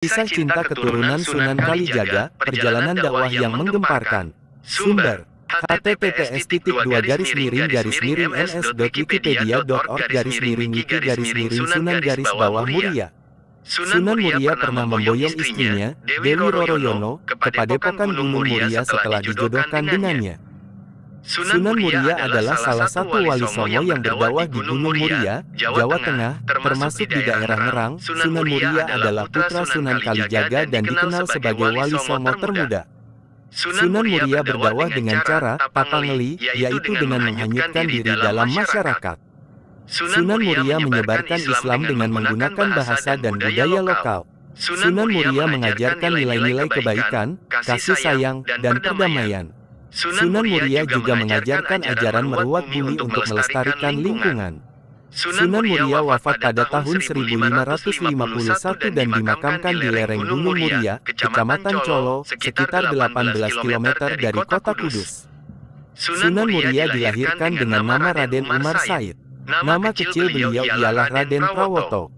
Kisah cinta keturunan Sunan Kalijaga, perjalanan dakwah yang menggemparkan. Sumber: https://ns.wikipedia.org/ms/wiki-Sunan-Muria. Sunan Muria pernah memboyong istrinya, Dewi Roroyono, ke Padepokan Gunung Muria setelah dijodohkan dengannya. Sunan Muria adalah salah satu wali songo yang berdakwah di Gunung Muria, Jawa Tengah, termasuk di daerah Ngerang. Sunan Muria adalah putra Sunan Kalijaga dan dikenal sebagai wali songo termuda. Sunan Muria berdakwah dengan cara papangeli, yaitu dengan menghanyutkan diri dalam masyarakat. Sunan Muria menyebarkan Islam dengan menggunakan bahasa dan budaya lokal. Sunan Muria mengajarkan nilai-nilai kebaikan, kasih sayang, dan perdamaian. Sunan Muria juga mengajarkan ajaran merawat bumi untuk melestarikan lingkungan. Sunan Muria wafat pada tahun 1551 dan dimakamkan di lereng Gunung Muria, Kecamatan Colo, sekitar 18 km dari kota Kudus. Sunan Muria dilahirkan dengan nama Raden Umar Said. Nama kecil beliau ialah Raden Prawoto.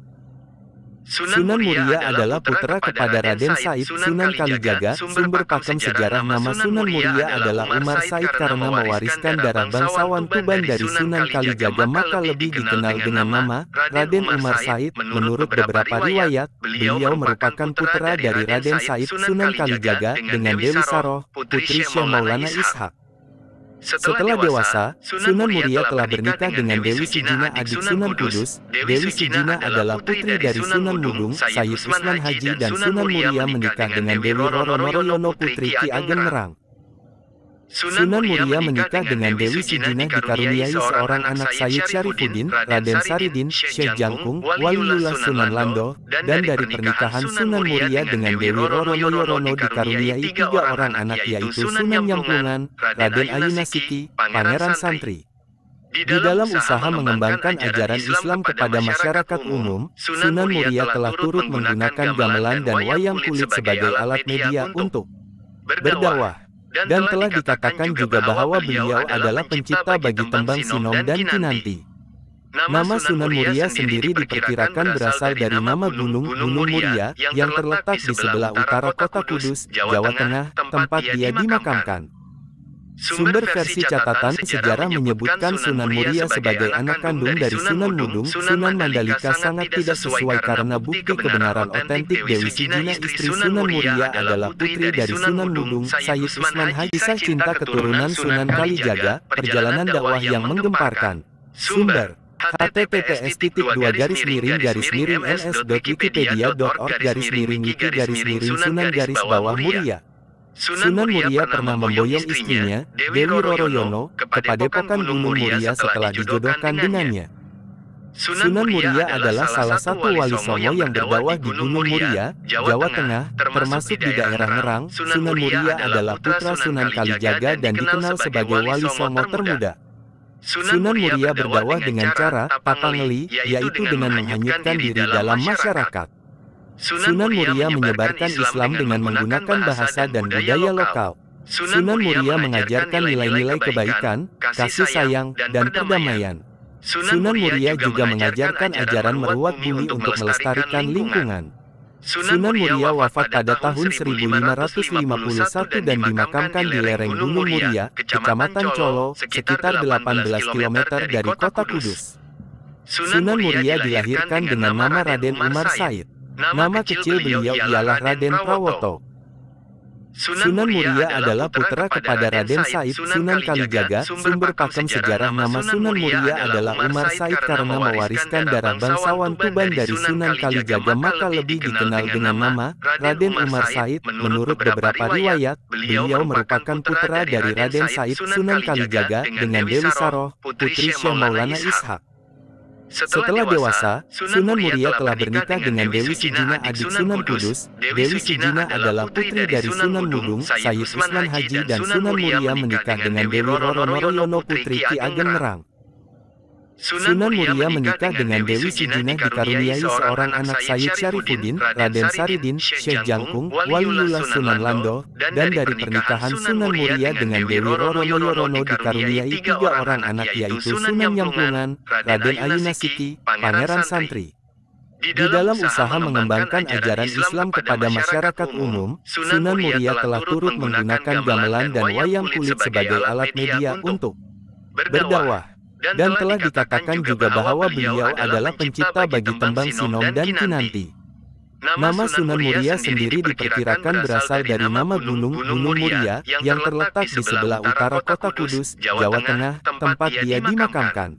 Sunan Muria adalah putra kepada Raden Said Sunan Kalijaga. Sumber pakem sejarah nama Sunan Muria adalah Umar Said karena mewariskan darah bangsawan Tuban dari Sunan Kalijaga, maka lebih dikenal dengan nama Raden Umar Said. Menurut beberapa riwayat, beliau merupakan putra dari Raden Said Sunan Kalijaga dengan Dewi Saroh, putri Syekh Maulana Ishak. Setelah dewasa, Sunan Muria telah bernikah dengan Dewi Sijina, adik Sunan Kudus. Dewi Sijina adalah putri dari Sunan Mudung, Sayyid Usman Haji, dan Sunan Muria menikah dengan Dewi Roroyono, putri Ki Ageng Ngerang. Sunan Muria menikah dengan Dewi Sijina dikaruniai seorang anak, Sayyid Syarifuddin, Raden Saridin, Syekh Jangkung, Waliullah Sunan Lando, dan dari pernikahan Sunan Muria dengan Dewi Roroyono dikaruniai 3 orang anak, yaitu Sunan Nyamplungan, Raden Ayunasiti, Pangeran Santri. Di dalam usaha mengembangkan ajaran Islam kepada masyarakat umum, Sunan Muria telah turut menggunakan gamelan dan wayang kulit sebagai alat media untuk berdakwah. Dan telah dikatakan juga bahwa beliau adalah pencipta bagi tembang Sinom dan Kinanti. Nama Sunan Muria sendiri diperkirakan berasal dari nama Gunung Muria yang terletak di sebelah utara kota Kudus, Jawa Tengah, tempat dia dimakamkan. Sumber versi catatan sejarah menyebutkan Sunan Muria sebagai anak kandung dari Sunan Mudung. Sunan Mandalika sangat tidak sesuai karena bukti kebenaran otentik Dewi Sijina istri Sunan Muria adalah putri dari Sunan Mudung, Sayyid Usman Haji. Kisah cinta keturunan Sunan Kalijaga, perjalanan dakwah yang menggemparkan. Sumber: https://ns.wikipedia.org/wiki-Sunan-Muria. Sunan Muria pernah memboyong istrinya, Dewi Roroyono, ke Padepokan Gunung Muria setelah dijodohkan dengannya. Sunan Muria adalah salah satu wali songo yang berdakwah di Gunung Muria, Jawa Tengah, termasuk di daerah Ngerang. Sunan Muria adalah putra Sunan Kalijaga dan dikenal sebagai wali songo termuda. Sunan Muria berdakwah dengan cara papangeli, yaitu dengan menghanyutkan diri dalam masyarakat. Sunan Muria menyebarkan Islam dengan menggunakan bahasa dan budaya lokal. Sunan Muria mengajarkan nilai-nilai kebaikan, kasih sayang, dan perdamaian. Sunan Muria juga mengajarkan ajaran merawat bumi untuk melestarikan lingkungan. Sunan Muria wafat pada tahun 1551 dan dimakamkan di lereng Gunung Muria, Kecamatan Colo, sekitar 18 km dari kota Kudus. Sunan Muria dilahirkan dengan nama Raden Umar Said. Nama kecil beliau ialah Raden Prawoto. Sunan Muria adalah putra kepada Raden Said Sunan Kalijaga. Sumber pakem sejarah nama Sunan Muria adalah Umar Said karena mewariskan darah bangsawan Tuban dari Sunan Kalijaga, maka lebih dikenal dengan nama Raden Umar Said. Menurut beberapa riwayat, beliau merupakan putra dari Raden Said Sunan Kalijaga dengan Dewi Saroh, putri Syekh Maulana Ishak. Setelah dewasa, Sunan Muria telah bernikah dengan Dewi Sijina, adik Sunan Kudus. Dewi Sijina adalah putri dari Sunan Mudung, Sayyid Usman Haji, dan Sunan Muria menikah dengan Dewi Roroyono, putri Ki Ageng Ngerang. Sunan Muria menikah dengan Dewi Sijina dikaruniai seorang anak, Sayyid Syarifuddin, Raden Saridin, Syekh Jangkung, Waliullah Sunan Lando, dan dari pernikahan Sunan Muria dengan Dewi Roroyono dikaruniai 3 orang anak, yaitu Sunan Nyamplungan, Raden Ayunasiti, Pangeran Santri. Di dalam usaha mengembangkan ajaran Islam kepada masyarakat umum, Sunan Muria telah turut menggunakan gamelan dan wayang kulit sebagai alat media untuk berdakwah. Dan telah dikatakan juga bahwa beliau adalah pencipta bagi tembang Sinom dan Kinanti. Nama Sunan Muria sendiri diperkirakan berasal dari nama Gunung Muria yang terletak di sebelah utara kota Kudus, Jawa Tengah, tempat dia dimakamkan.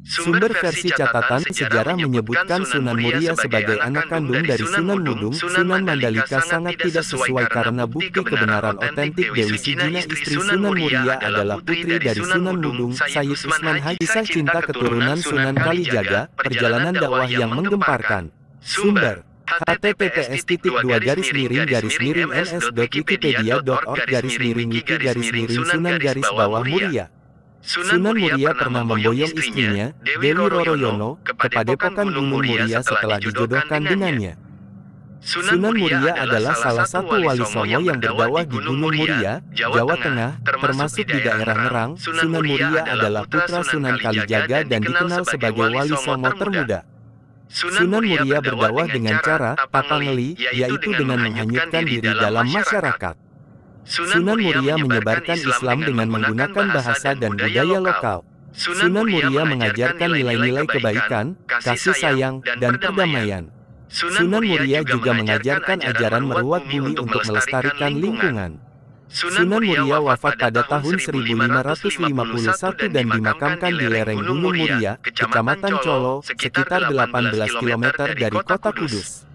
Sumber versi catatan sejarah menyebutkan Sunan Muria sebagai anak kandung dari Sunan Mudung. Sunan Mandalika sangat tidak sesuai karena bukti kebenaran otentik Dewi Sijina istri Sunan Muria adalah putri dari Sunan Mudung, Sayyid Usman Haji. Kisah cinta keturunan Sunan Kalijaga, perjalanan dakwah yang menggemparkan. Sumber https://ns.wikipedia.org/ms/wiki-Sunan-Muria. Sunan Muria pernah memboyong istrinya, Dewi Roroyono, ke Padepokan Gunung Muria setelah dijodohkan dengannya. Sunan Muria adalah salah satu wali songo yang berdakwah di Gunung Muria, Jawa Tengah, termasuk di daerah Ngerang. Sunan Muria adalah putra Sunan Kalijaga dan dikenal sebagai wali songo termuda. Sunan Muria berdakwah dengan cara tapangeli, yaitu dengan menghanyutkan diri dalam masyarakat. Sunan Muria menyebarkan Islam dengan menggunakan bahasa dan budaya lokal. Sunan Muria mengajarkan nilai-nilai kebaikan, kasih sayang, dan perdamaian. Sunan Muria juga mengajarkan ajaran meruat bumi untuk melestarikan lingkungan. Sunan Muria wafat pada tahun 1551 dan dimakamkan di lereng Gunung Muria, Kecamatan Colo, sekitar 18 km dari kota Kudus.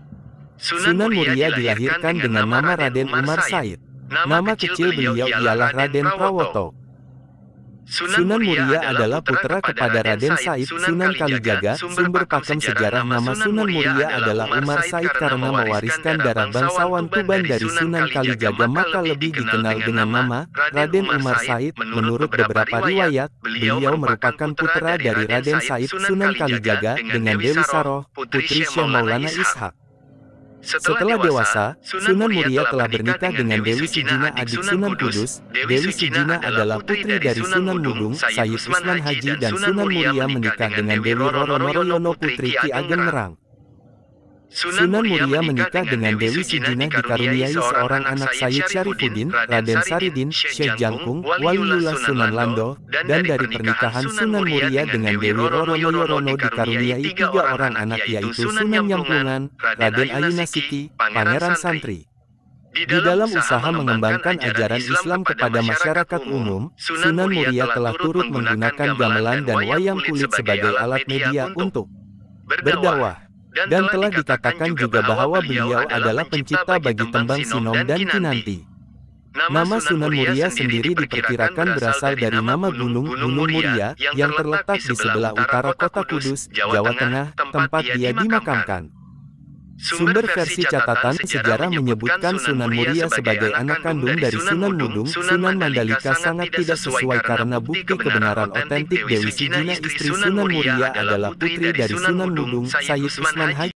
Sunan Muria dilahirkan dengan nama Raden Umar Said. Nama kecil beliau ialah Raden Prawoto. Sunan Muria adalah putra kepada Raden Said Sunan Kalijaga. Sumber pakem sejarah nama Sunan Muria adalah Umar Said karena mewariskan darah bangsawan Tuban dari Sunan Kalijaga maka lebih dikenal dengan nama Raden Umar Said. Menurut beberapa riwayat, beliau merupakan putra dari Raden Said Sunan Kalijaga dengan Dewi Saroh, putri Syekh Maulana Ishak. Setelah dewasa, Sunan Muria telah bernikah dengan Dewi Sijina adik Sunan Kudus. Dewi Sijina adalah putri dari Sunan Mudung, Sayyid Usman Haji dan Sunan Muria menikah dengan Dewi Roroyono putri Ki Ageng Ngerang. Sunan Muria menikah dengan Dewi Sijina dikaruniai seorang anak Sayyid Syarifuddin, Raden Saridin, Syekh Jangkung, Waliullah Sunan Lando, dan dari pernikahan Sunan Muria dengan Dewi Roroyono dikaruniai 3 orang anak yaitu Sunan Nyamplungan, Raden Ayunasiti, Pangeran Santri. Di dalam usaha mengembangkan ajaran Islam kepada masyarakat umum, Sunan Muria telah turut menggunakan gamelan dan wayang kulit sebagai alat media untuk berdakwah. Dan telah dikatakan juga bahwa beliau adalah pencipta bagi tembang Sinom dan Kinanti. Nama Sunan Muria sendiri diperkirakan berasal dari nama Gunung Muria yang terletak di sebelah utara kota Kudus, Jawa Tengah, tempat dia dimakamkan. Sumber versi catatan sejarah menyebutkan Sunan Muria sebagai anak kandung dari Sunan Mudung. Sunan Mandalika sangat tidak sesuai karena bukti kebenaran otentik Dewi Sijina istri Sunan Muria adalah putri dari Sunan Mudung, Sayyid Usman Haji.